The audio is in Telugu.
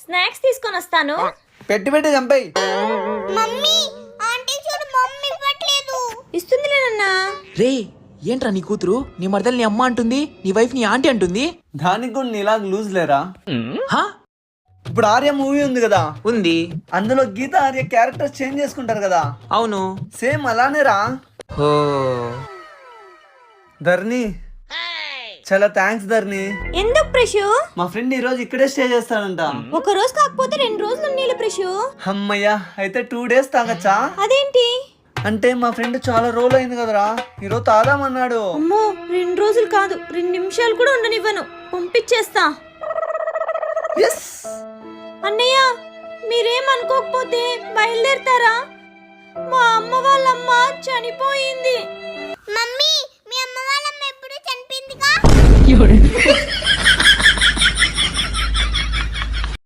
స్నాక్స్ తీసుకొని వస్తాను. పెట్టి పెట్టి చంపేయి. మమ్మీ ఆంటీ చూడు మమ్మీ ఇవ్వట్లేదు. ఇస్తుందిలేనన్నా. రే ఏంట్రా నీ కూతురు నీ మరదలు నీ అమ్మ అంటుంది, నీ వైఫ్ నీ ఆంటీ అంటుంది. దానికి కూడా నీలాగా లూజ్ లేరా? హా ఇప్పుడు ఆర్య మూవీ ఉంది కదా, ఉంది. అందులో గీత ఆర్య క్యారెక్టర్స్ చేంజ్ చేసుకుంటారు కదా, అవును. సేమ్ అలానే రా. ఓ ధర్ని, చాలా థ్యాంక్స్ ధర్ని. ఎందుకు ప్రిషు? మా ఫ్రెండ్ ఈ రోజు ఇక్కడే స్టే చేస్తాడంట. ఒక రోజు కాకపోతే 2 రోజులు నీళ్ళు ప్రిషు. అమ్మయ్యా, అయితే 2 days తాగచ్చా? అదేంటి? అంటే మా ఫ్రెండ్ చాలా రోజులు అయింది కదరా, ఈరోజు తాదామన్నాడు. అమ్మో 2 రోజులు కాదు 2 నిమిషాలు కూడా ఉండనివ్వను, పంపించేస్తా. అన్నయ్య మీరేమనుకోకపోతే బయలుదేరతారా? మా అమ్మ వాళ్ళమ్మ చనిపోయింది. మమ్మీ మీ అమ్మ వాళ్ళమ్మ ఎప్పుడు చనిపోయిందిగా.